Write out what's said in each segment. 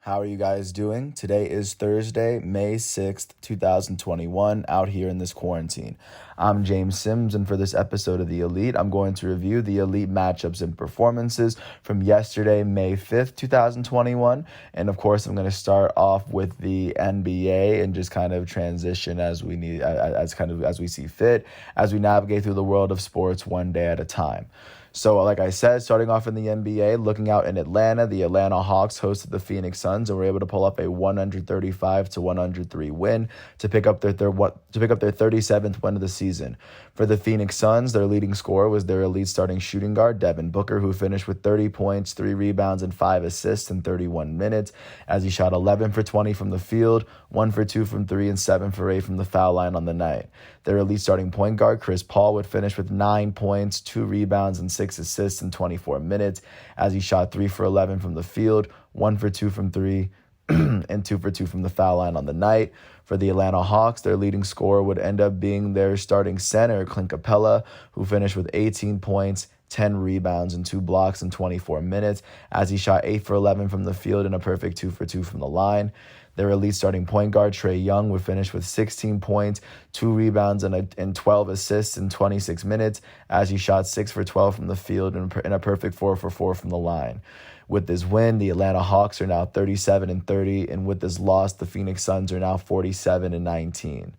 How are you guys doing? Today is Thursday, May 6th, 2021, out here in this quarantine. I'm James Sims, and for this episode of The Elite, I'm going to review the Elite matchups and performances from yesterday, May 5th, 2021. And of course, I'm going to start off with the NBA and just kind of transition as we need, as we see fit, as we navigate through the world of sports one day at a time. So, like I said, starting off in the NBA, looking out in Atlanta, the Atlanta Hawks hosted the Phoenix Suns and were able to pull up a 135-103 win to pick up their 37th win of the season. For the Phoenix Suns, their leading scorer was their elite starting shooting guard, Devin Booker, who finished with 30 points, 3 rebounds, and 5 assists in 31 minutes, as he shot 11 for 20 from the field, 1 for 2 from 3, and 7 for 8 from the foul line on the night. Their elite starting point guard, Chris Paul, would finish with 9 points, 2 rebounds, and 6 assists in 24 minutes, as he shot 3 for 11 from the field, 1 for 2 from 3, and 2 for 2 from the foul line on the night. For the Atlanta Hawks, their leading scorer would end up being their starting center, Clint Capella, who finished with 18 points, 10 rebounds, and 2 blocks in 24 minutes, as he shot 8 for 11 from the field and a perfect 2 for 2 from the line. Their elite starting point guard, Trae Young, would finish with 16 points, 2 rebounds, and 12 assists in 26 minutes, as he shot 6 for 12 from the field and a perfect 4 for 4 from the line. With this win, the Atlanta Hawks are now 37-30, and with this loss, the Phoenix Suns are now 47-19.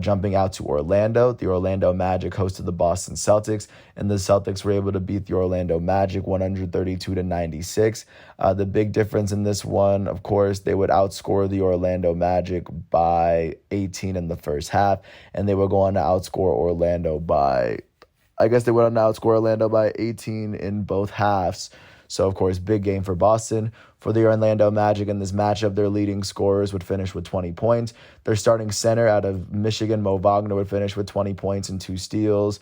Jumping out to Orlando, the Orlando Magic hosted the Boston Celtics, and the Celtics were able to beat the Orlando Magic 132-96. The big difference in this one, of course, they would outscore the Orlando Magic by 18 in the first half, and they were going to outscore Orlando by 18 in both halves. So, of course, big game for Boston. For the Orlando Magic in this matchup, their leading scorers would finish with 20 points. Their starting center out of Michigan, Mo Wagner, would finish with 20 points and 2 steals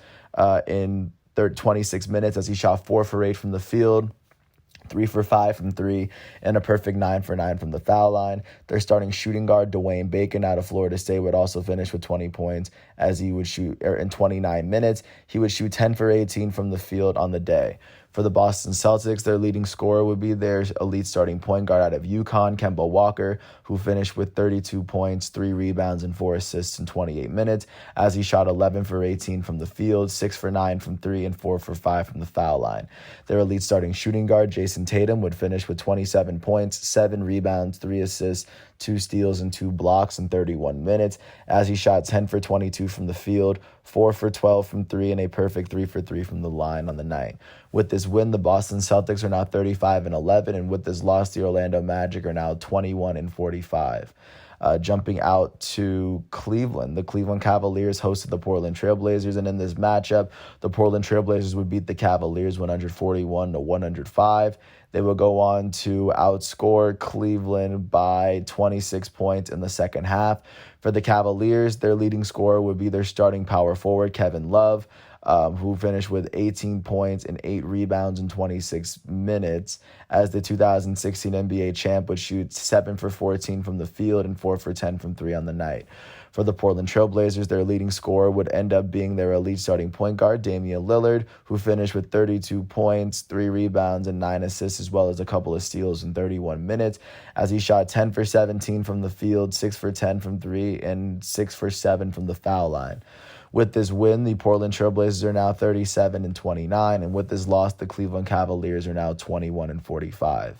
in 26 minutes, as he shot 4 for 8 from the field, 3 for 5 from 3, and a perfect 9 for 9 from the foul line. Their starting shooting guard, Dwayne Bacon, out of Florida State, would also finish with 20 points, as he would shoot in 29 minutes. He would shoot 10 for 18 from the field on the day. For the Boston Celtics, their leading scorer would be their elite starting point guard out of UConn, Kemba Walker, who finished with 32 points, 3 rebounds, and 4 assists in 28 minutes, as he shot 11 for 18 from the field, 6 for 9 from 3, and 4 for 5 from the foul line. Their elite starting shooting guard, Jayson Tatum, would finish with 27 points, 7 rebounds, 3 assists, 2 steals, and 2 blocks in 31 minutes, as he shot 10 for 22 from the field, 4 for 12 from 3, and a perfect 3 for 3 from the line on the night. With this win, the Boston Celtics are now 35-11, and with this loss, the Orlando Magic are now 21-45. Jumping out to Cleveland, the Cleveland Cavaliers hosted the Portland Trailblazers, and in this matchup, the Portland Trailblazers would beat the Cavaliers 141-105. They would go on to outscore Cleveland by 26 points in the second half. For the Cavaliers, their leading scorer would be their starting power forward, Kevin Love, who finished with 18 points and 8 rebounds in 26 minutes, as the 2016 NBA champ would shoot 7 for 14 from the field and 4 for 10 from 3 on the night. For the Portland Trailblazers, their leading scorer would end up being their elite starting point guard, Damian Lillard, who finished with 32 points, 3 rebounds, and 9 assists, as well as a couple of steals in 31 minutes, as he shot 10 for 17 from the field, 6 for 10 from 3, and 6 for 7 from the foul line. With this win, the Portland Trailblazers are now 37-29, and with this loss, the Cleveland Cavaliers are now 21-45.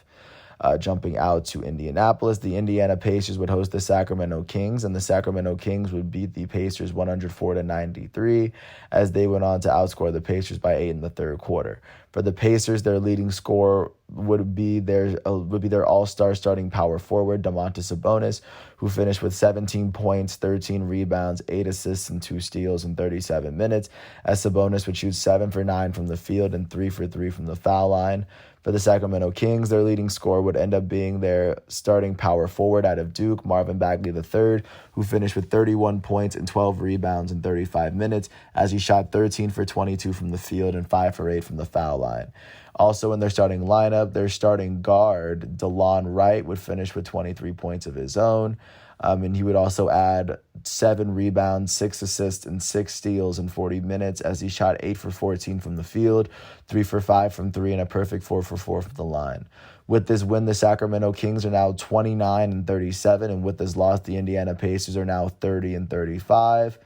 Jumping out to Indianapolis, the Indiana Pacers would host the Sacramento Kings, and the Sacramento Kings would beat the Pacers 104-93, as they went on to outscore the Pacers by 8 in the third quarter. For the Pacers, their leading scorer would be their all-star starting power forward, Domantas Sabonis, who finished with 17 points, 13 rebounds, 8 assists, and 2 steals in 37 minutes, as Sabonis would shoot 7 for 9 from the field and 3 for 3 from the foul line. For the Sacramento Kings, their leading scorer would end up being their starting power forward out of Duke, Marvin Bagley III, who finished with 31 points and 12 rebounds in 35 minutes, as he shot 13 for 22 from the field and 5 for 8 from the foul line. Also in their starting lineup, their starting guard, DeLon Wright, would finish with 23 points of his own. And he would also add 7 rebounds, 6 assists, and 6 steals in 40 minutes as he shot 8 for 14 from the field, 3 for 5 from 3, and a perfect 4 for 4 from the line. With this win, the Sacramento Kings are now 29-37, and with this loss, the Indiana Pacers are now 30-35.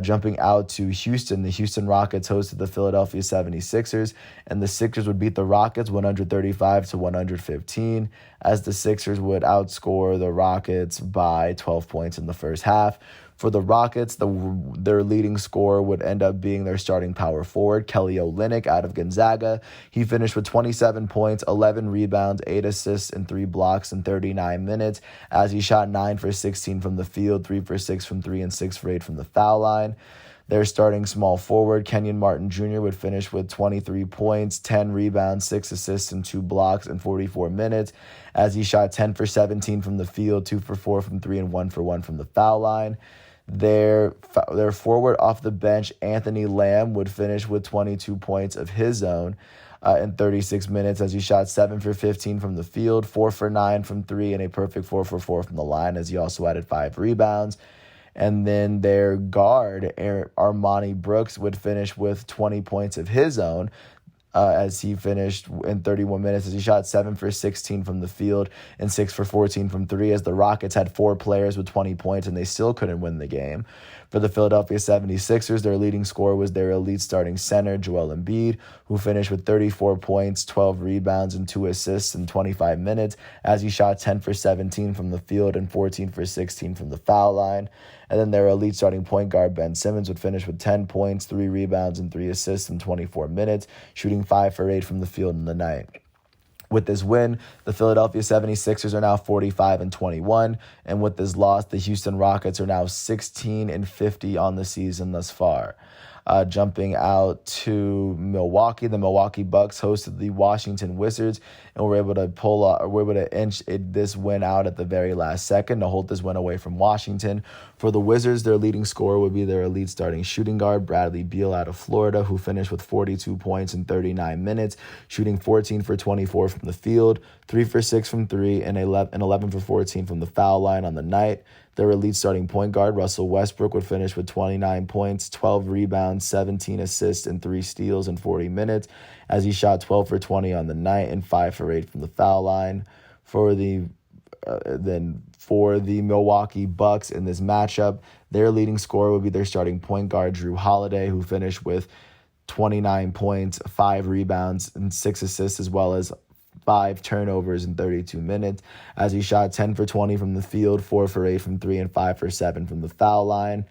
Jumping out to Houston, the Houston Rockets hosted the Philadelphia 76ers, and the Sixers would beat the Rockets 135-115, as the Sixers would outscore the Rockets by 12 points in the first half. For the Rockets, their leading scorer would end up being their starting power forward, Kelly Olynyk, out of Gonzaga. He finished with 27 points, 11 rebounds, 8 assists, and 3 blocks in 39 minutes, as he shot 9 for 16 from the field, 3 for 6 from 3, and 6 for 8 from the foul line. Their starting small forward, Kenyon Martin Jr., would finish with 23 points, 10 rebounds, 6 assists, and 2 blocks in 44 minutes, as he shot 10 for 17 from the field, 2 for 4 from 3, and 1 for 1 from the foul line. Their forward off the bench, Anthony Lamb, would finish with 22 points of his own in 36 minutes as he shot 7 for 15 from the field, 4 for 9 from 3, and a perfect 4 for 4 from the line as he also added 5 rebounds. And then their guard, Armani Brooks, would finish with 20 points of his own as he finished in 31 minutes as he shot 7 for 16 from the field and 6 for 14 from 3, as the Rockets had 4 players with 20 points and they still couldn't win the game. For the Philadelphia 76ers, their leading scorer was their elite starting center, Joel Embiid, who finished with 34 points, 12 rebounds, and 2 assists in 25 minutes as he shot 10 for 17 from the field and 14 for 16 from the foul line. And then their elite starting point guard, Ben Simmons, would finish with 10 points, 3 rebounds, and 3 assists in 24 minutes, shooting 5 for 8 from the field in the night. With this win, the Philadelphia 76ers are now 45-21, and with this loss, the Houston Rockets are now 16-50 on the season thus far. Jumping out to Milwaukee, the Milwaukee Bucks hosted the Washington Wizards and were able to inch this win out at the very last second to hold this win away from Washington. For the Wizards, their leading scorer would be their elite starting shooting guard, Bradley Beal, out of Florida, who finished with 42 points in 39 minutes, shooting 14 for 24 from the field, 3 for 6 from 3, and 11 for 14 from the foul line on the night. Their elite starting point guard, Russell Westbrook, would finish with 29 points, 12 rebounds, 17 assists, and 3 steals in 40 minutes, as he shot 12 for 20 on the night and 5 for 8 from the foul line. For the Milwaukee Bucks in this matchup, their leading scorer would be their starting point guard, Drew Holiday, who finished with 29 points, 5 rebounds, and 6 assists, as well as 5 turnovers in 32 minutes, as he shot 10 for 20 from the field, 4 for 8 from 3, and 5 for 7 from the foul line.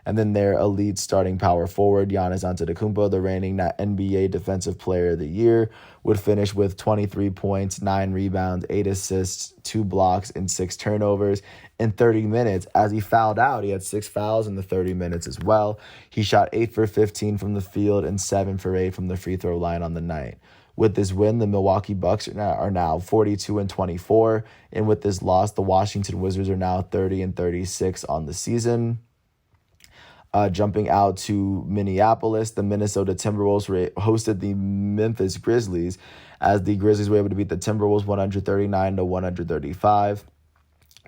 And then their elite starting power forward, Janaz Antecumbo, the reigning NBA Defensive Player of the Year, would finish with 23 points, 9 rebounds, 8 assists, 2 blocks, and 6 turnovers in 30 minutes. As he fouled out, he had 6 fouls in the 30 minutes as well. He shot 8 for 15 from the field and 7 for 8 from the free throw line on the night. With this win, the Milwaukee Bucks are now 42-24, and with this loss, the Washington Wizards are now 30-36 on the season. Jumping out to Minneapolis, the Minnesota Timberwolves hosted the Memphis Grizzlies, as the Grizzlies were able to beat the Timberwolves 139-135.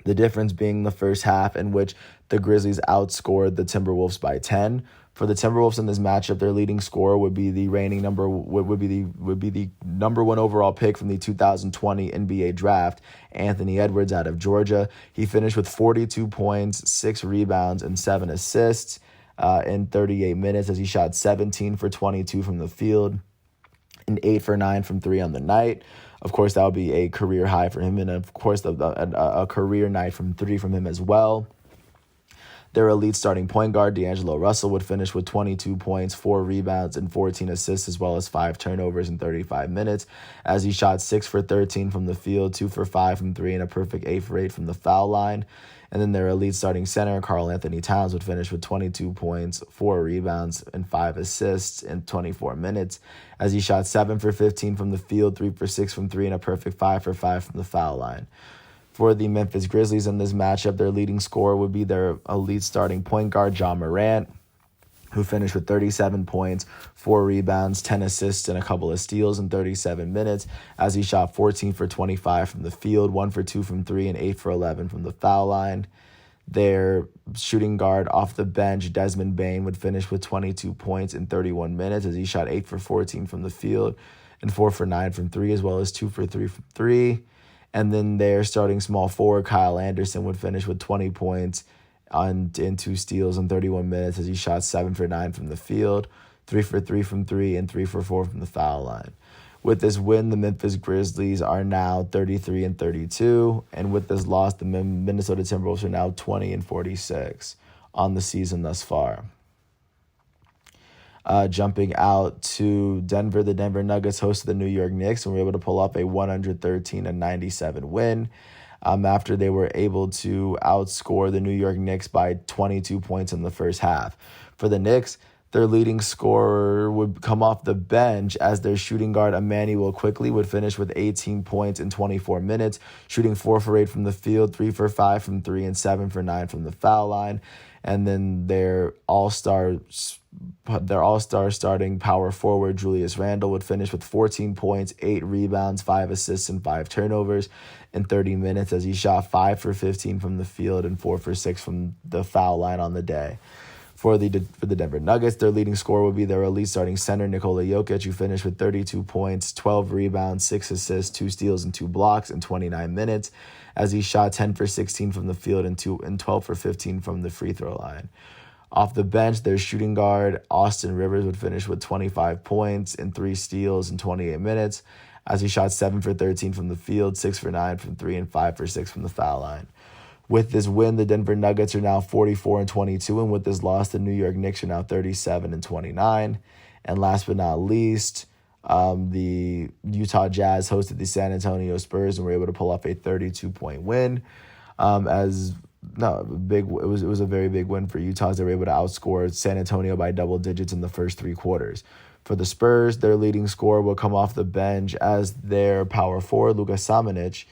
The difference being the first half, in which the Grizzlies outscored the Timberwolves by 10. For the Timberwolves in this matchup, their leading scorer would be the number 1 overall pick from the 2020 NBA draft, Anthony Edwards, out of Georgia. He finished with 42 points, 6 rebounds, and 7 assists in 38 minutes as he shot 17 for 22 from the field and 8 for 9 from 3 on the night. Of course, that would be a career high for him, and of course, a career night from 3 from him as well. Their elite starting point guard, Deangelo Russell, would finish with 22 points, 4 rebounds, and 14 assists, as well as 5 turnovers in 35 minutes, as he shot 6 for 13 from the field, 2 for 5 from 3, and a perfect 8 for 8 from the foul line. And then their elite starting center, Karl Anthony Towns, would finish with 22 points, 4 rebounds, and 5 assists in 24 minutes, as he shot 7 for 15 from the field, 3 for 6 from 3, and a perfect 5 for 5 from the foul line. For the Memphis Grizzlies in this matchup, their leading scorer would be their elite starting point guard, Ja Morant, who finished with 37 points, 4 rebounds, 10 assists, and a couple of steals in 37 minutes, as he shot 14 for 25 from the field, 1 for 2 from 3, and 8 for 11 from the foul line. Their shooting guard off the bench, Desmond Bane, would finish with 22 points in 31 minutes, as he shot 8 for 14 from the field and 4 for 9 from 3, as well as 2 for 3 from 3. And then their starting small forward, Kyle Anderson, would finish with 20 points and 2 steals in 31 minutes, as he shot 7 for 9 from the field, 3 for 3 from 3, and 3 for 4 from the foul line. With this win, the Memphis Grizzlies are now 33-32, and with this loss, the Minnesota Timberwolves are now 20-46 on the season thus far. Jumping out to Denver, the Denver Nuggets hosted the New York Knicks and were able to pull off a 113-97 win. After they were able to outscore the New York Knicks by 22 points in the first half. For the Knicks, their leading scorer would come off the bench as their shooting guard Emmanuel Quickley would finish with 18 points in 24 minutes, shooting 4 for 8 from the field, 3 for 5 from 3, and 7 for 9 from the foul line. And then their all-star starting power forward Julius Randle would finish with 14 points, 8 rebounds, 5 assists, and 5 turnovers in 30 minutes, as he shot 5 for 15 from the field and 4 for 6 from the foul line on the day. For the Denver Nuggets, their leading scorer would be their elite starting center, Nikola Jokic, who finished with 32 points, 12 rebounds, 6 assists, 2 steals, and 2 blocks in 29 minutes, as he shot 10 for 16 from the field and 12 for 15 from the free throw line. Off the bench, their shooting guard, Austin Rivers, would finish with 25 points and 3 steals in 28 minutes, as he shot 7 for 13 from the field, 6 for 9 from 3, and 5 for 6 from the foul line. With this win, the Denver Nuggets are now 44-22, and with this loss, the New York Knicks are now 37-29. And last but not least, the Utah Jazz hosted the San Antonio Spurs and were able to pull off a 32-point win. It was a very big win for Utah, as they were able to outscore San Antonio by double digits in the first 3 quarters. For the Spurs, their leading scorer will come off the bench as their power forward, Luka Samanic,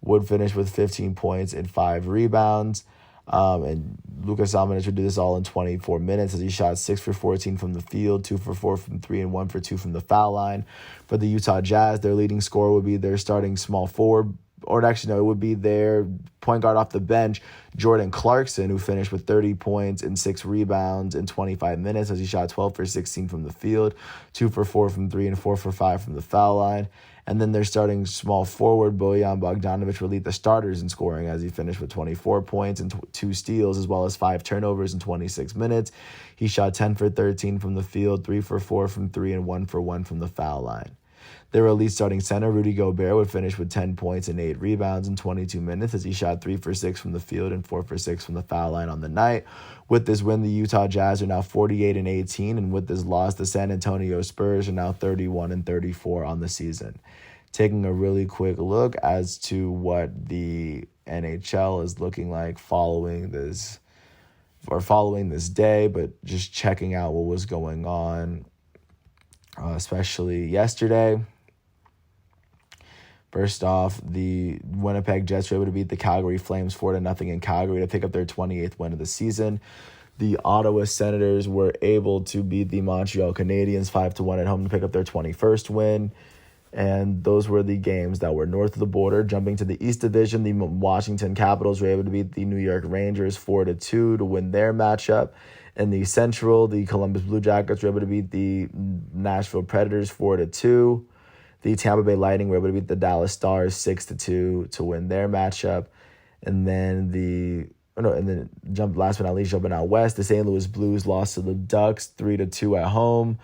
would finish with 15 points and 5 rebounds. And Luka Samanic would do this all in 24 minutes, as he shot 6 for 14 from the field, 2 for 4 from 3, and 1 for 2 from the foul line. For the Utah Jazz, their leading scorer would be their starting small forward, it would be their point guard off the bench, Jordan Clarkson, who finished with 30 points and 6 rebounds in 25 minutes, as he shot 12 for 16 from the field, 2 for 4 from 3, and 4 for 5 from the foul line. And then their starting small forward, Bojan Bogdanovic, would lead the starters in scoring, as he finished with 24 points and 2 steals, as well as 5 turnovers in 26 minutes. He shot 10 for 13 from the field, 3 for 4 from 3, and 1 for 1 from the foul line. Their elite starting center, Rudy Gobert, would finish with 10 points and 8 rebounds in 22 minutes, as he shot 3 for 6 from the field and 4 for 6 from the foul line on the night. With this win, the Utah Jazz are now 48-18, and with this loss, the San Antonio Spurs are now 31-34 on the season. Taking a really quick look as to what the NHL is looking like following this day, but just checking out what was going on, especially yesterday. First off, the Winnipeg Jets were able to beat the Calgary Flames 4-0 in Calgary to pick up their 28th win of the season. The Ottawa Senators were able to beat the Montreal Canadiens 5-1 at home to pick up their 21st win. And those were the games that were north of the border. Jumping to the East Division, the Washington Capitals were able to beat the New York Rangers 4-2 to win their matchup. In the Central, the Columbus Blue Jackets were able to beat the Nashville Predators 4-2. The Tampa Bay Lightning were able to beat the Dallas Stars 6-2 to win their matchup. And then last but not least, jumping out west, the St. Louis Blues lost to the Ducks 3-2 at home.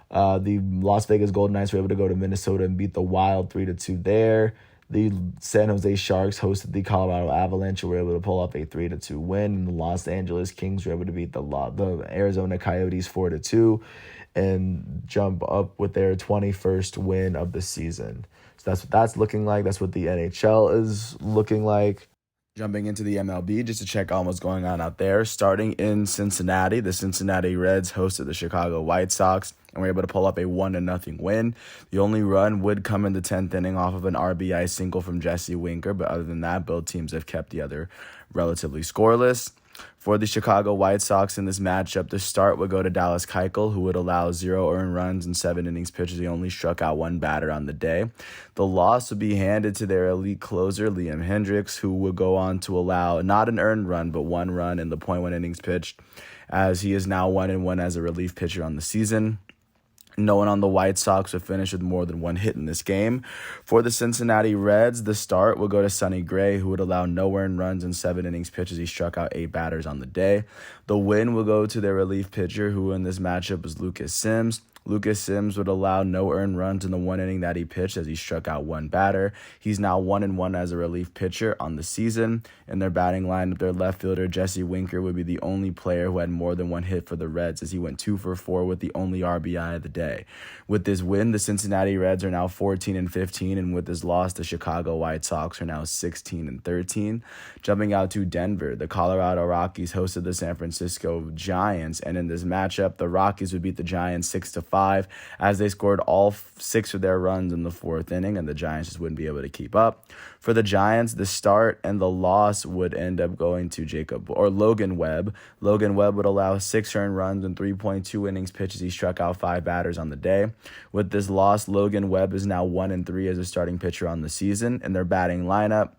The Las Vegas Golden Knights were able to go to Minnesota and beat the Wild 3-2 there. The San Jose Sharks hosted the Colorado Avalanche and were able to pull off a 3-2 win. And the Los Angeles Kings were able to beat the Arizona Coyotes 4-2 and jump up with their 21st win of the season. So that's what that's looking like. That's what the NHL is looking like. Jumping into the MLB just to check on what's going on out there. Starting in Cincinnati, the Cincinnati Reds hosted the Chicago White Sox and were able to pull up a 1-0 win. The only run would come in the 10th inning off of an RBI single from Jesse Winker, but other than that, both teams have kept the other relatively scoreless. For the Chicago White Sox in this matchup, the start would go to Dallas Keuchel, who would allow 0 earned runs in 7 innings pitched. He only struck out 1 batter on the day. The loss would be handed to their elite closer, Liam Hendriks, who would go on to allow not an earned run, but 1 run in the .1 innings pitched, as he is now 1-1 as a relief pitcher on the season. No one on the White Sox would finish with more than 1 hit in this game. For the Cincinnati Reds, the start will go to Sonny Gray, who would allow no earned runs in 7 innings pitched as he struck out 8 batters on the day. The win will go to their relief pitcher, who in this matchup was Lucas Sims. Lucas Sims would allow no earned runs in the 1 inning that he pitched as he struck out 1 batter. He's now 1-1 as a relief pitcher on the season. In their batting lineup, their left fielder, Jesse Winker, would be the only player who had more than 1 hit for the Reds, as he went 2 for 4 with the only RBI of the day. With this win, the Cincinnati Reds are now 14-15, and with this loss, the Chicago White Sox are now 16-13. Jumping out to Denver, the Colorado Rockies hosted the San Francisco Giants, and in this matchup, the Rockies would beat the Giants 6-5, as they scored all 6 of their runs in the 4th inning, and the Giants just wouldn't be able to keep up. For the Giants, the start and the loss would end up going to Logan Webb. Logan Webb would allow 6 earned runs in 3.2 innings pitched as he struck out 5 batters on the day. With this loss, Logan Webb is now 1-3 as a starting pitcher on the season. In their batting lineup,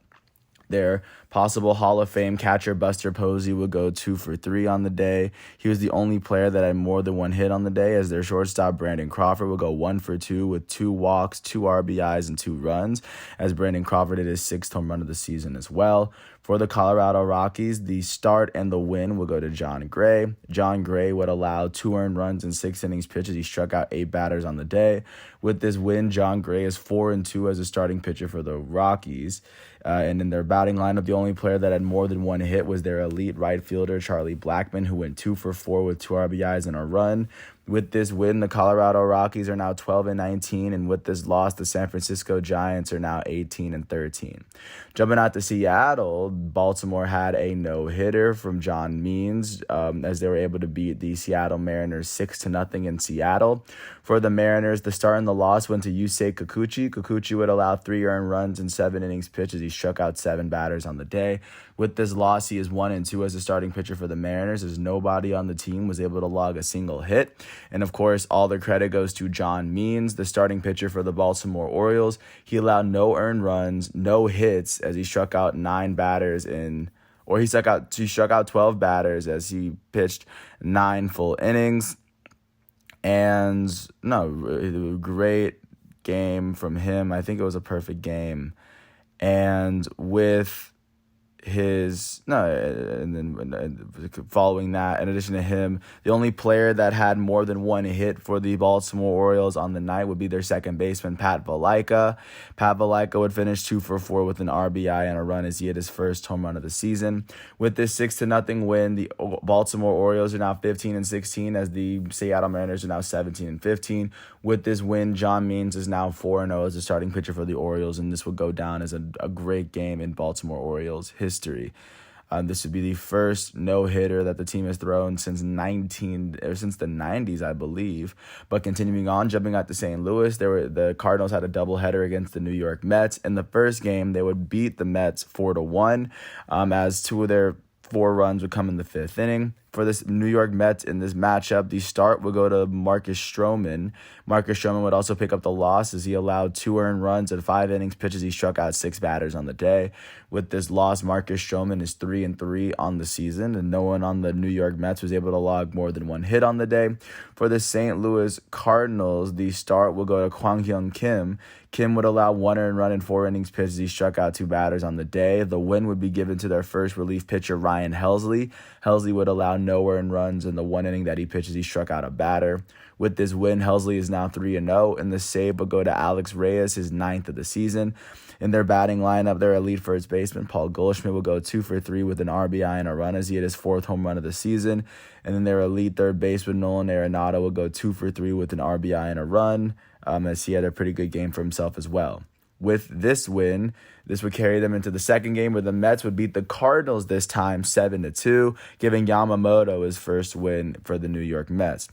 their possible Hall of Fame catcher Buster Posey would go 2 for 3 on the day. He was the only player that had more than 1 hit on the day, as their shortstop Brandon Crawford would go 1 for 2 with 2 walks, 2 RBIs, and 2 runs, as Brandon Crawford hit his 6th home run of the season as well. For the Colorado Rockies, the start and the win will go to John Gray. John Gray would allow 2 earned runs in 6 innings pitched as he struck out 8 batters on the day. With this win, John Gray is 4-2 as a starting pitcher for the Rockies. And in their batting lineup, the only player that had more than 1 hit was their elite right fielder, Charlie Blackmon, who went 2 for 4 with 2 RBIs and a run. With this win, the Colorado Rockies are now 12-19, and with this loss, the San Francisco Giants are now 18-13. Jumping out to Seattle, Baltimore had a no-hitter from John Means, as they were able to beat the Seattle Mariners 6-0 in Seattle. For the Mariners, the start and the loss went to Yusei Kikuchi. Kikuchi would allow 3 earned runs in 7 innings pitched as he struck out 7 batters on the day. With this loss, he is 1-2 as a starting pitcher for the Mariners, as nobody on the team was able to log a single hit. And of course, all the credit goes to John Means, the starting pitcher for the Baltimore Orioles. He allowed no earned runs, no hits, as he struck out 9 batters he struck out 12 batters as he pitched 9 full innings. And great game from him. I think it was a perfect game. And with following that, in addition to him, the only player that had more than 1 hit for the Baltimore Orioles on the night would be their second baseman, Pat Valaika. Pat Valaika would finish 2 for 4 with an RBI and a run as he hit his first home run of the season. With this 6-0 win, the Baltimore Orioles are now 15-16, as the Seattle Mariners are now 17-15. With this win, John Means is now 4-0 as a starting pitcher for the Orioles, and this would go down as a great game in Baltimore Orioles history. This would be the first no-hitter that the team has thrown since the 90s, I believe. But continuing on, jumping out to St. Louis, the Cardinals had a doubleheader against the New York Mets. In the first game, they would beat the Mets 4-1, as 2 of their 4 runs would come in the 5th inning. For this New York Mets in this matchup, the start would go to Marcus Stroman. Marcus Stroman would also pick up the loss, as he allowed 2 earned runs in 5 innings pitches. He struck out 6 batters on the day. With this loss, Marcus Stroman is 3-3 on the season, and no one on the New York Mets was able to log more than 1 hit on the day. For the St. Louis Cardinals, the start will go to Kwang Hyun Kim. Kim would allow 1 earned run in 4 innings pitched. He struck out 2 batters on the day. The win would be given to their first relief pitcher, Ryan Helsley. Helsley would allow no earned runs in the 1 inning that he pitched. He struck out a batter. With this win, Helsley is now 3-0, and the save will go to Alex Reyes, his 9th of the season. In their batting lineup, their elite first baseman, Paul Goldschmidt, will go 2 for 3 with an RBI and a run as he hit his 4th home run of the season. And then their elite third baseman, Nolan Arenado, will go 2 for 3 with an RBI and a run, as he had a pretty good game for himself as well. With this win, this would carry them into the second game, where the Mets would beat the Cardinals this time 7-2, giving Yamamoto his first win for the New York Mets.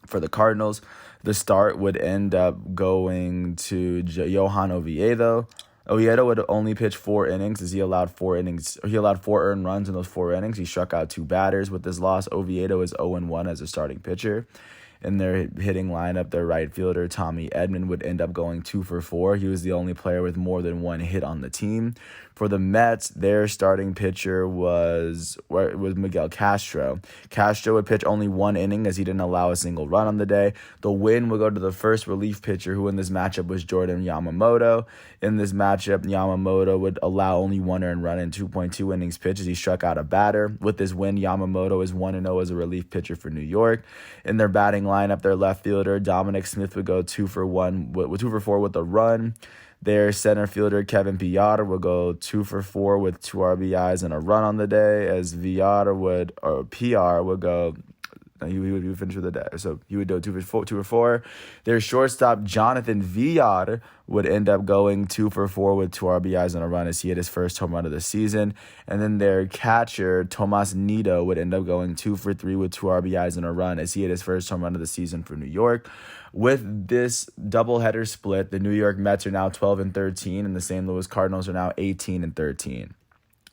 For the Cardinals, the start would end up going to Johan Oviedo. Oviedo would only pitch 4 innings as he allowed 4 innings. He allowed 4 earned runs in those 4 innings. He struck out 2 batters. With this loss, Oviedo is 0-1 as a starting pitcher. In their hitting lineup, their right fielder, Tommy Edman, would end up going 2-for-4. He was the only player with more than 1 hit on the team. For the Mets, their starting pitcher was Miguel Castro. Castro would pitch only 1 inning as he didn't allow a single run on the day. The win would go to the first relief pitcher, who in this matchup was Jordan Yamamoto. In this matchup, Yamamoto would allow only 1 earned run in 2.2 innings pitched as he struck out a batter. With this win, Yamamoto is 1-0 as a relief pitcher for New York. In their batting lineup, their left fielder, Dominic Smith, would go 2-for-4 with a run. Their center fielder, Kevin Pillar, would go 2-for-4 with 2 RBIs and a run on the day, as PR would go. He would finish with the day. So he would go 2-for-4. Their shortstop, Jonathan Villar, would end up going 2-for-4 with 2 RBIs and a run as he hit his first home run of the season. And then their catcher, Tomas Nido, would end up going 2-for-3 with 2 RBIs and a run as he hit his first home run of the season for New York. With this doubleheader split, the New York Mets are now 12-13, and the St. Louis Cardinals are now 18-13.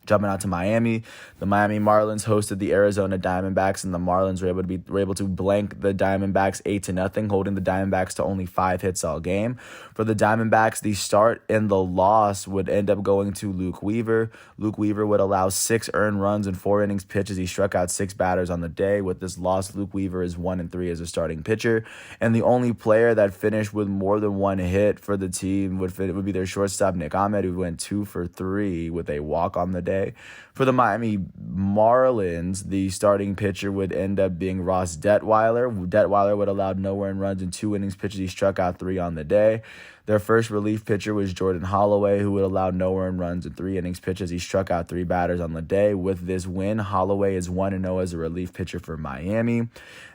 Jumping out to Miami, the Miami Marlins hosted the Arizona Diamondbacks, and the Marlins were able to blank the Diamondbacks 8-0, holding the Diamondbacks to only 5 hits all game. For the Diamondbacks, the start and the loss would end up going to Luke Weaver. Luke Weaver would allow 6 earned runs in 4 innings pitched as he struck out 6 batters on the day. With this loss, Luke Weaver is 1-3 as a starting pitcher, and the only player that finished with more than 1 hit for the team would be their shortstop, Nick Ahmed, who went 2-for-3 with a walk on the day. For the Miami Marlins, the starting pitcher would end up being Ross Detweiler. Detweiler would allow no earned runs in 2 innings pitched. He struck out 3 on the day. Their first relief pitcher was Jordan Holloway, who would allow no earned runs in 3 innings pitched as he struck out 3 batters on the day. With this win, Holloway is 1-0 as a relief pitcher for Miami.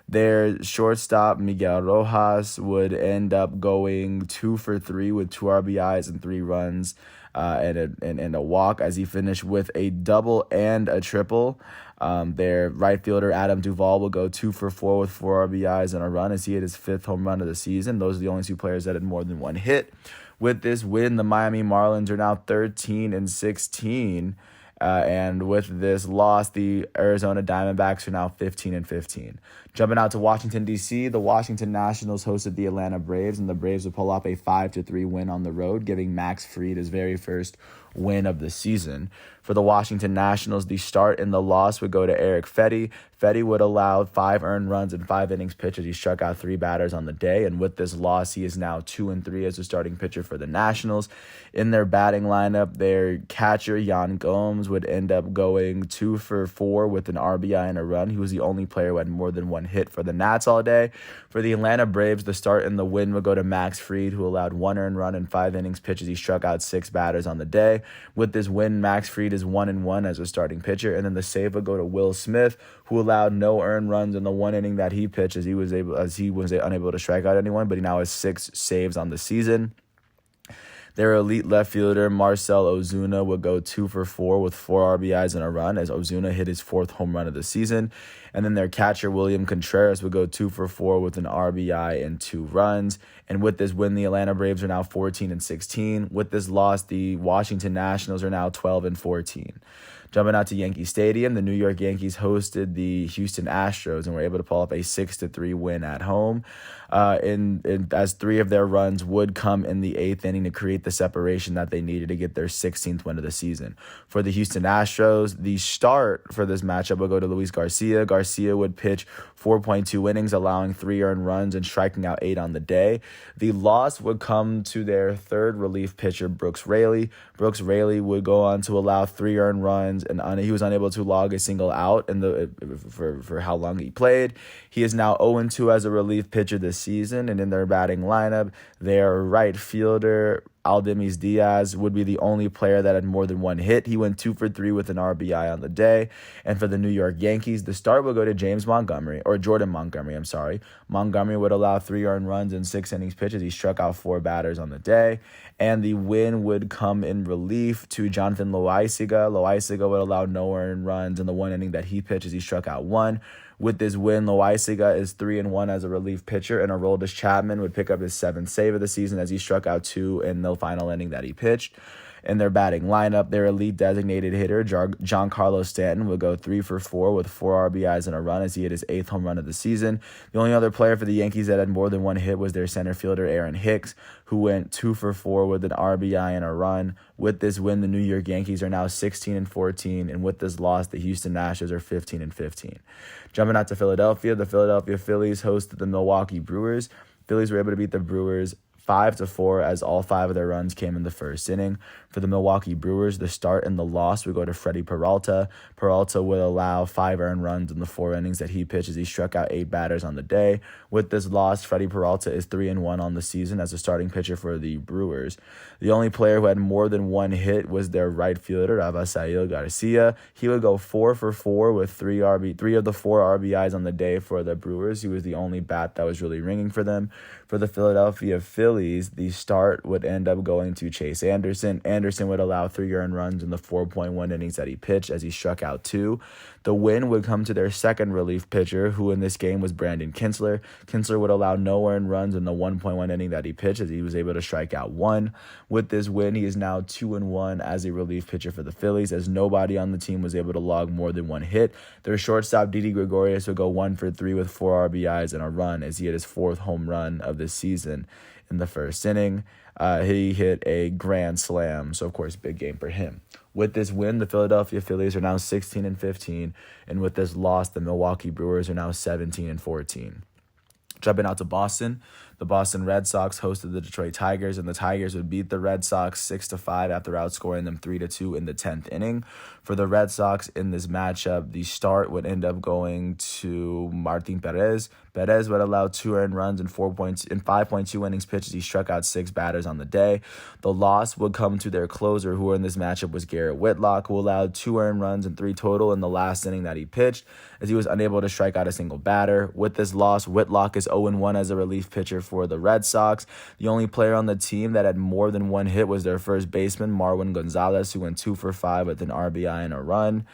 Their shortstop, Miguel Rojas, would end up going 2-for-3 with 2 RBIs and 3 runs and a walk as he finished with a double and a triple. Their right fielder, Adam Duvall, will go 2-for-4 with 4 RBIs and a run as he hit his 5th home run of the season. Those are the only 2 players that had more than 1 hit. With this win, the Miami Marlins are now 13-16. And with this loss, the Arizona Diamondbacks are now 15-15. Jumping out to Washington, D.C., the Washington Nationals hosted the Atlanta Braves, and the Braves would pull off a 5-3 win on the road, giving Max Fried his very first win of the season. For the Washington Nationals, the start and the loss would go to Eric Fetty. Fetty would allow 5 earned runs in 5 innings pitched. He struck out 3 batters on the day, and with this loss, he is now 2-3 as a starting pitcher for the Nationals. In their batting lineup, their catcher, Yan Gomes, would end up going 2-for-4 with an RBI and a run. He was the only player who had more than 1 hit for the Nats all day. For the Atlanta Braves, the start and the win would go to Max Fried, who allowed 1 earned run in 5 innings pitched. He struck out 6 batters on the day. With this win, Max Fried is 1-1 as a starting pitcher, and then the save would go to Will Smith, who allowed no earned runs in the 1 inning that he pitched as he was unable to strike out anyone, but he now has 6 saves on the season. Their elite left fielder, Marcell Ozuna, would go 2-for-4 with 4 RBIs and a run as Ozuna hit his 4th home run of the season. And then their catcher, William Contreras, would go 2-for-4 with an RBI and 2 runs. And with this win, the Atlanta Braves are now 14-16. With this loss, the Washington Nationals are now 12-14. Jumping out to Yankee Stadium, the New York Yankees hosted the Houston Astros and were able to pull off a 6-3 win at home. As 3 of their runs would come in the 8th inning to create the separation that they needed to get their 16th win of the season. For the Houston Astros, the start for this matchup will go to Luis Garcia. Garcia would pitch 4.2 innings, allowing 3 earned runs and striking out 8 on the day. The loss would come to their 3rd relief pitcher, Brooks Raley. Brooks Raley would go on to allow 3 earned runs, and he was unable to log a single out for how long he played. He is now 0-2 as a relief pitcher this season, and in their batting lineup, their right fielder, Aldemis Diaz, would be the only player that had more than 1 hit. He went 2-for-3 with an RBI on the day. And for the New York Yankees, the start will go to Jordan Montgomery, I'm sorry. Montgomery would allow 3 earned runs in 6 innings pitches. He struck out 4 batters on the day. And the win would come in relief to Jonathan Loaiziga. Loaiziga would allow no earned runs in the 1 inning that he pitches. He struck out 1. With this win, Loaiziga is 3-1 as a relief pitcher, and Aroldis Chapman would pick up his 7th save of the season as he struck out 2 in the final inning that he pitched. In their batting lineup, their elite designated hitter, Giancarlo Stanton, would go 3 for 4 with 4 RBIs and a run as he hit his 8th home run of the season. The only other player for the Yankees that had more than one hit was their center fielder, Aaron Hicks, who went 2 for 4 with an RBI and a run. With this win, the New York Yankees are now 16-14, and with this loss, the Houston Astros are 15-15. Jumping out to Philadelphia, the Philadelphia Phillies hosted the Milwaukee Brewers. Phillies were able to beat the Brewers 5-4 as all 5 of their runs came in the first inning. For the Milwaukee Brewers, the start and the loss would go to Freddie Peralta. Peralta would allow 5 earned runs in the 4 innings that he pitched as he struck out 8 batters on the day. With this loss, Freddie Peralta is 3-1 on the season as a starting pitcher for the Brewers. The only player who had more than one hit was their right fielder, Rafael Garcia. He would go 4 for 4 with 3 of the 4 RBIs on the day for the Brewers. He was the only bat that was really ringing for them. For the Philadelphia Phillies, the start would end up going to Chase Anderson. Anderson would allow 3 earned runs in the 4.1 innings that he pitched as he struck out 2. The win would come to their second relief pitcher, who in this game was Brandon Kintzler. Kintzler would allow no earned runs in the 1.1 inning that he pitched as he was able to strike out 1. With this win, he is now 2-1 as a relief pitcher for the Phillies, as nobody on the team was able to log more than one hit. Their shortstop, Didi Gregorius, would go 1 for 3 with 4 RBIs and a run as he hit his 4th home run of this season in the first inning. He hit a grand slam, so of course, big game for him. With this win, the Philadelphia Phillies are now 16-15, and with this loss, the Milwaukee Brewers are now 17-14. Jumping out to Boston, the Boston Red Sox hosted the Detroit Tigers, and the Tigers would beat the Red Sox 6-5 after outscoring them 3-2 in the 10th inning. For the Red Sox in this matchup, the start would end up going to Martin Perez. Perez would allow 2 earned runs in 5.2 innings pitched as he struck out 6 batters on the day. The loss would come to their closer, who in this matchup was Garrett Whitlock, who allowed 2 earned runs and 3 total in the last inning that he pitched, as he was unable to strike out a single batter. With this loss, Whitlock is 0-1 as a relief pitcher for the Red Sox. The only player on the team that had more than one hit was their first baseman, Marwin Gonzalez, who went 2 for 5 with an RBI and a run.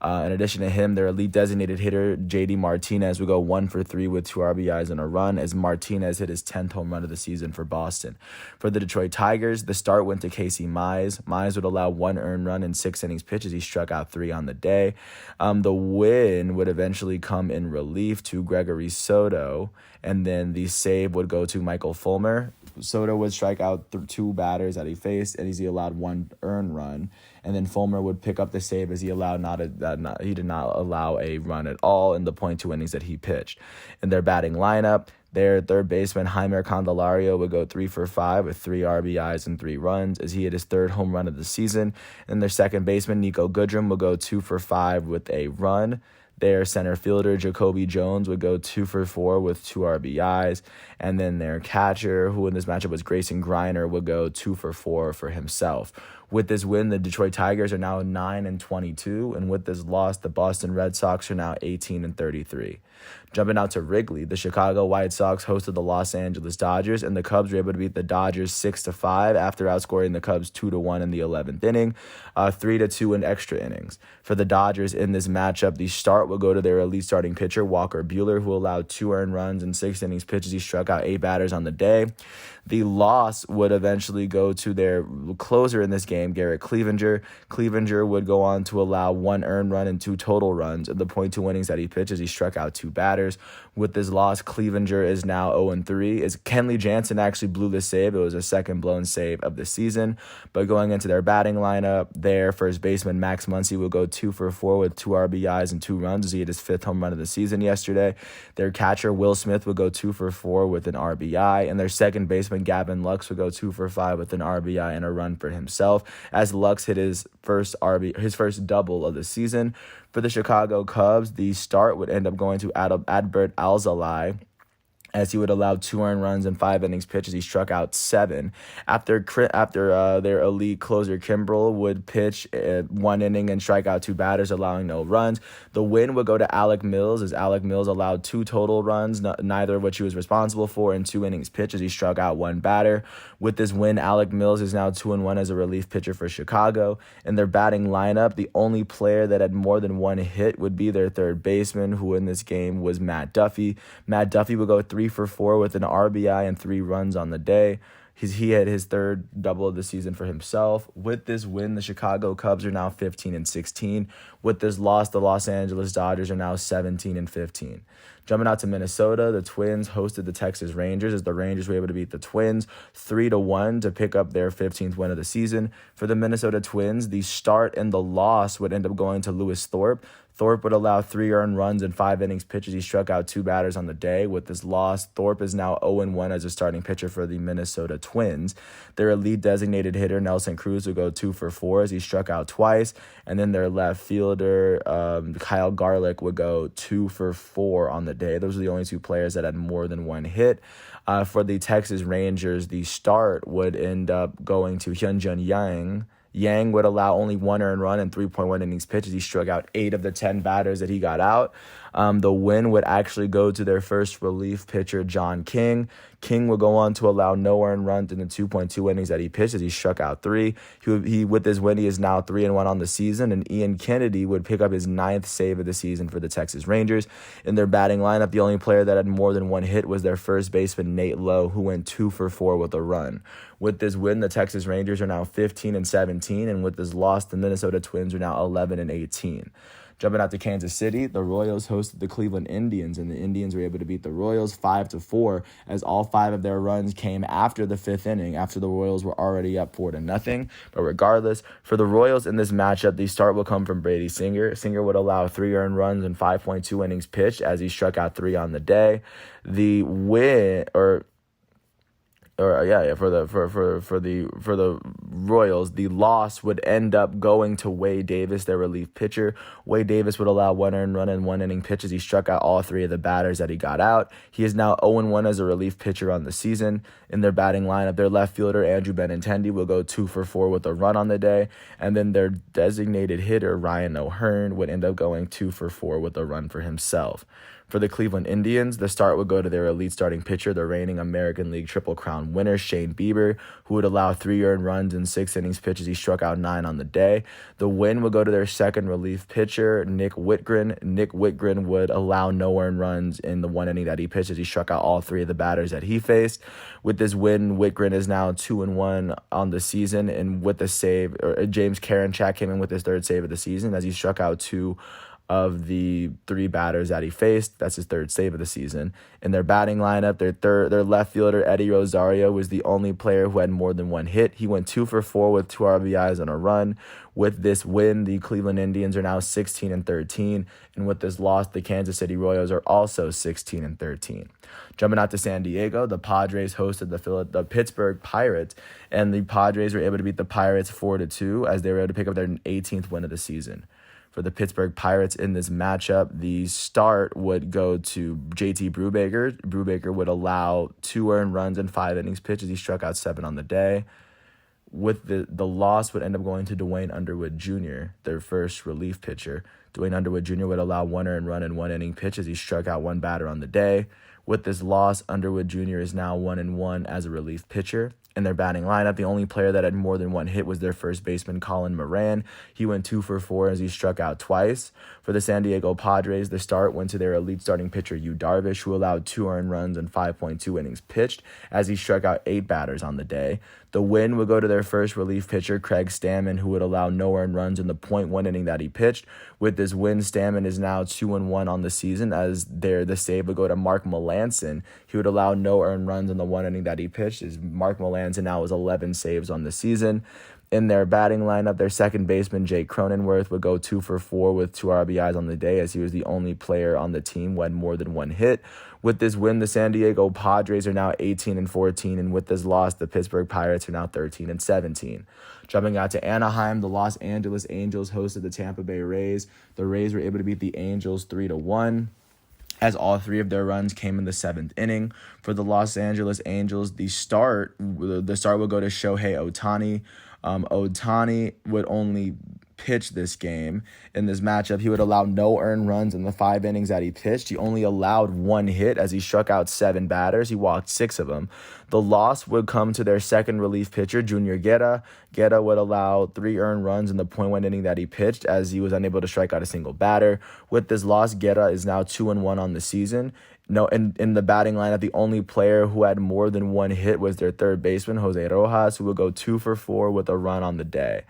In addition to him, their elite designated hitter, J.D. Martinez, would go 1 for 3 with 2 RBIs and a run, as Martinez hit his 10th home run of the season for Boston. For the Detroit Tigers, the start went to Casey Mize. Mize would allow 1 earned run in 6 innings pitched as he struck out 3 on the day. The win would eventually come in relief to Gregory Soto, and then the save would go to Michael Fulmer. Soto would strike out 2 batters that he faced, and he allowed 1 earned run. And then Fulmer would pick up the save as he did not allow a run at all in the 0.2 innings that he pitched. In their batting lineup, their third baseman, Jeimer Candelario, would go 3 for 5 with 3 RBIs and 3 runs as he hit his 3rd home run of the season. And their second baseman, Nico Goodrum, would go 2 for 5 with a run. Their center fielder, Jacoby Jones, would go 2 for 4 with 2 RBIs. And then their catcher, who in this matchup was Grayson Greiner, would go 2 for 4 for himself. With this win, the Detroit Tigers are now 9-22, and with this loss, the Boston Red Sox are now 18-33. Jumping out to Wrigley, the Chicago White Sox hosted the Los Angeles Dodgers, and the Cubs were able to beat the Dodgers 6-5 after outscoring the Cubs 2-1 in the 11th inning, 3-2 in extra innings. For the Dodgers in this matchup, the start will go to their elite starting pitcher, Walker Buehler, who allowed 2 earned runs in 6 innings pitched. He struck out 8 batters on the day. The loss would eventually go to their closer in this game, Garrett Cleavinger. Cleavinger would go on to allow 1 earned run and 2 total runs in the 0.2 innings that he pitched as he struck out 2 batters. With this loss, Cleavinger is now 0-3. As Kenley Jansen actually blew the save. It was a second blown save of the season. But going into their batting lineup, their first baseman, Max Muncy, will go 2 for 4 with 2 RBIs and 2 runs as he hit his 5th home run of the season yesterday. Their catcher, Will Smith, would go 2 for 4 with an RBI. And their second baseman, Gavin Lux, would go 2 for 5 with an RBI and a run for himself, as Lux hit his first double of the season. For the Chicago Cubs, the start would end up going to Adbert Alzolay, as he would allow 2 earned runs in 5 innings pitched as he struck out 7. After their elite closer, Kimbrel, would pitch 1 inning and strike out 2 batters, allowing no runs. The win would go to Alec Mills, as Alec Mills allowed 2 total runs, neither of which he was responsible for, in 2 innings pitched as he struck out 1 batter. With this win, Alec Mills is now 2-1 as a relief pitcher for Chicago. In their batting lineup, the only player that had more than 1 hit would be their third baseman, who in this game was Matt Duffy. Matt Duffy would go 3 for 4 with an RBI and 3 runs on the day. He had his third double of the season for himself. With this win, the Chicago Cubs are now 15-16. With this loss, the Los Angeles Dodgers are now 17-15. Jumping out to Minnesota, the Twins hosted the Texas Rangers as the Rangers were able to beat the Twins 3-1 to pick up their 15th win of the season. For the Minnesota Twins, the start and the loss would end up going to Lewis Thorpe. Thorpe would allow 3 earned runs in 5 innings pitches. He struck out 2 batters on the day. With this loss, Thorpe is now 0-1 as a starting pitcher for the Minnesota Twins. Their elite designated hitter, Nelson Cruz, would go 2 for 4 as he struck out twice. And then their left fielder, Kyle Garlick, would go 2 for 4 on the day. Those are the only 2 players that had more than 1 hit. For the Texas Rangers, the start would end up going to Hyunjin Yang. Yang would allow only 1 earned run and 3.1 innings pitches. He struck out 8 of the 10 batters that he got out. The win would actually go to their first relief pitcher, John King. King would go on to allow no earned runs in the 2.2 innings that he pitched as he struck out 3. He with this win, he is now 3-1 on the season, and Ian Kennedy would pick up his 9th save of the season for the Texas Rangers. In their batting lineup, the only player that had more than 1 hit was their first baseman, Nate Lowe, who went 2 for 4 with a run. With this win, the Texas Rangers are now 15-17, and with this loss, the Minnesota Twins are now 11-18. Jumping out to Kansas City, the Royals hosted the Cleveland Indians, and the Indians were able to beat the Royals 5-4 as all 5 of their runs came after the 5th inning, after the Royals were already up 4-0. But regardless, for the Royals in this matchup, the start will come from Brady Singer. Singer would allow 3 earned runs and 5.2 innings pitched as he struck out 3 on the day. The win, for the Royals, the loss would end up going to Wade Davis, their relief pitcher. Wade Davis would allow 1 earned run and 1 inning pitches. He struck out all 3 of the batters that he got out. He is now 0-1 as a relief pitcher on the season. In their batting lineup, their left fielder, Andrew Benintendi, will go 2 for 4 with a run on the day. And then their designated hitter, Ryan O'Hearn, would end up going 2 for 4 with a run for himself. For the Cleveland Indians, the start would go to their elite starting pitcher, the reigning American League Triple Crown winner, Shane Bieber, who would allow 3 earned runs in 6 innings pitches. He struck out 9 on the day. The win would go to their second relief pitcher, Nick Whitgren. Nick Whitgren would allow no earned runs in the 1 inning that he pitched as he struck out all 3 of the batters that he faced. With this win, Whitgren is now 2-1 on the season, and with the save, James Karinchak came in with his 3rd save of the season as he struck out 2 of the 3 batters that he faced. That's his 3rd save of the season. In their batting lineup, their left fielder, Eddie Rosario, was the only player who had more than 1 hit. He went 2 for 4 with 2 RBIs on a run. With this win, the Cleveland Indians are now 16-13, and with this loss, the Kansas City Royals are also 16-13. Jumping out to San Diego, the Padres hosted the Pittsburgh Pirates, and the Padres were able to beat the Pirates 4-2 as they were able to pick up their 18th win of the season. For the Pittsburgh Pirates in this matchup, the start would go to JT Brubaker. Brubaker would allow 2 earned runs and 5 innings pitches. He struck out 7 on the day. With the loss would end up going to Dwayne Underwood Jr., their first relief pitcher. Dwayne Underwood Jr. would allow 1 earned run and 1 inning pitches. He struck out 1 batter on the day. With this loss, Underwood Jr. is now 1-1 as a relief pitcher. In their batting lineup, the only player that had more than 1 hit was their first baseman, Colin Moran. He went 2 for 4 as he struck out twice. For the San Diego Padres, the start went to their elite starting pitcher, Yu Darvish, who allowed 2 earned runs and 5.2 innings pitched as he struck out 8 batters on the day. The win would go to their first relief pitcher, Craig Stammen, who would allow no earned runs in the .1 inning that he pitched. With this win, Stammen is now 2-1 on the season as the save would go to Mark Melancon. He would allow no earned runs in the 1 inning that he pitched, as Mark Melancon now has 11 saves on the season. In their batting lineup, their second baseman, Jake Cronenworth, would go 2 for 4 with 2 RBIs on the day as he was the only player on the team who had more than 1 hit. With this win, the San Diego Padres are now 18-14, and with this loss, the Pittsburgh Pirates are now 13-17. Jumping out to Anaheim, the Los Angeles Angels hosted the Tampa Bay Rays. The Rays were able to beat the Angels 3-1. As all 3 of their runs came in the 7th inning. For the Los Angeles Angels, the start will go to Shohei Ohtani. Ohtani would only pitch this game. In this matchup, he would allow no earned runs in the 5 innings that he pitched. He only allowed 1 hit as he struck out 7 batters. He walked 6 of them. The loss would come to their second relief pitcher, Junior Guerra. Guerra would allow 3 earned runs in the .1 inning that he pitched as he was unable to strike out a single batter. With this loss, Guerra is now 2-1 on the season. No, in the batting lineup, the only player who had more than one hit was their third baseman, Jose Rojas, who would go 2 for 4 with a run on the day.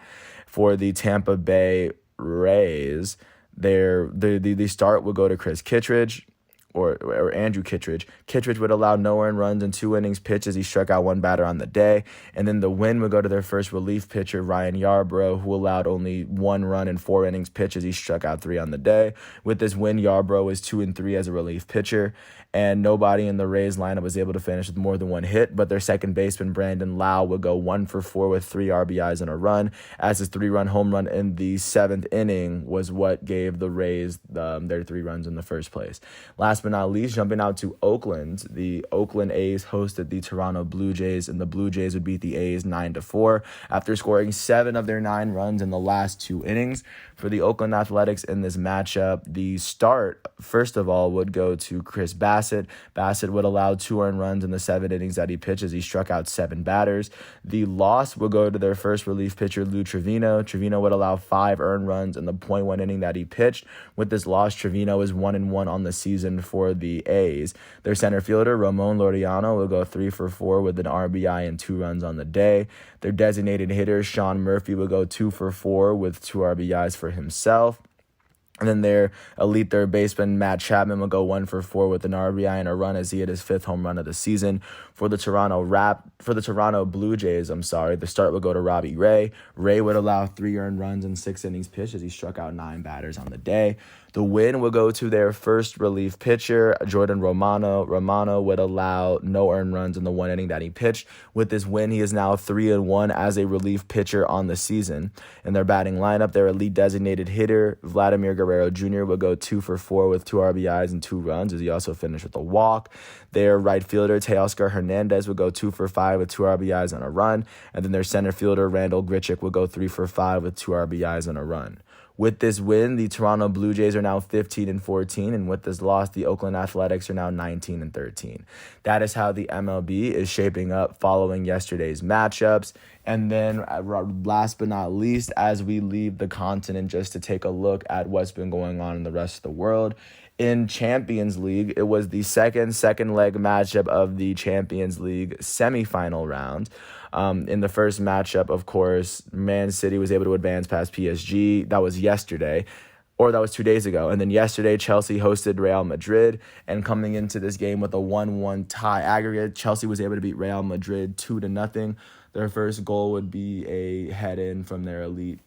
For the Tampa Bay Rays, the start would go to Chris Kittredge. Or Andrew Kittredge. Kittredge would allow no earned runs in 2 innings pitched as he struck out one batter on the day. And then the win would go to their first relief pitcher, Ryan Yarbrough, who allowed only 1 run in 4 innings pitched as he struck out 3 on the day. With this win, Yarbrough was 2-3 as a relief pitcher. And nobody in the Rays lineup was able to finish with more than 1 hit, but their second baseman, Brandon Lau, would go 1 for 4 with 3 RBIs and a run, as his 3-run home run in the 7th inning was what gave the Rays their 3 runs in the first place. Last but not least, jumping out to Oakland, the Oakland A's hosted the Toronto Blue Jays, and the Blue Jays would beat the A's 9-4 after scoring 7 of their 9 runs in the last 2 innings. For the Oakland Athletics in this matchup, the start, first of all, would go to Chris Bassett. Bassett would allow 2 earned runs in the 7 innings that he pitched as he struck out 7 batters. The loss would go to their first relief pitcher, Lou Trevino. Trevino would allow 5 earned runs in the .1 inning that he pitched. With this loss, Trevino is 1-1 on the season for the A's. Their center fielder, Ramon Laureano, will go 3 for 4 with an RBI and 2 runs on the day. Their designated hitter, Sean Murphy, will go 2 for 4 with 2 RBIs for himself. And then their elite third baseman, Matt Chapman, will go 1 for 4 with an RBI and a run as he hit his 5th home run of the season. For the Toronto Blue Jays, the start would go to Robbie Ray. Ray would allow 3 earned runs in 6 innings pitched as he struck out 9 batters on the day. The win would go to their first relief pitcher, Jordan Romano. Romano would allow no earned runs in the 1 inning that he pitched. With this win, he is now 3-1 as a relief pitcher on the season. In their batting lineup, their elite designated hitter, Vladimir Guerrero Jr., would go 2 for 4 with 2 RBIs and 2 runs as he also finished with a walk. Their right fielder, Teoscar Hernandez, would go 2 for 5 with 2 RBIs and a run. And then their center fielder, Randall Grichuk, would go 3 for 5 with 2 RBIs and a run. With this win, the Toronto Blue Jays are now 15-14, and with this loss, the Oakland Athletics are now 19-13. That is how the MLB is shaping up following yesterday's matchups. And then last but not least, as we leave the continent just to take a look at what's been going on in the rest of the world, in Champions League, it was the second leg matchup of the Champions League semifinal round. In the first matchup, of course, Man City was able to advance past PSG. That was yesterday, or that was 2 days ago. And then yesterday, Chelsea hosted Real Madrid. And coming into this game with a 1-1 tie aggregate, Chelsea was able to beat Real Madrid 2-0. Their first goal would be a head-in from their elite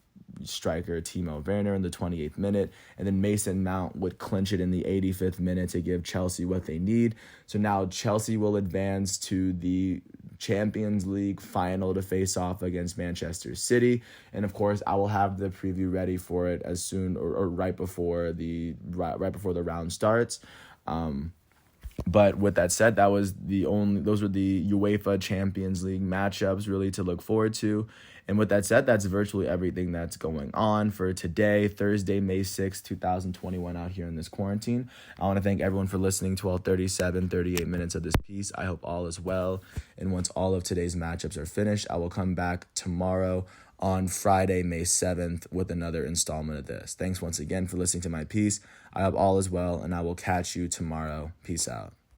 striker Timo Werner in the 28th minute, and then Mason Mount would clinch it in the 85th minute to give Chelsea what they need. So now Chelsea will advance to the Champions League final to face off against Manchester City, and of course I will have the preview ready for it as soon or right before the round starts. But with that said, those were the UEFA Champions League matchups really to look forward to. And with that said, that's virtually everything that's going on for today, Thursday, May 6th, 2021, out here in this quarantine. I want to thank everyone for listening to all 38 minutes of this piece. I hope all is well. And once all of today's matchups are finished, I will come back tomorrow on Friday, May 7th, with another installment of this. Thanks once again for listening to my piece. I hope all is well, and I will catch you tomorrow. Peace out.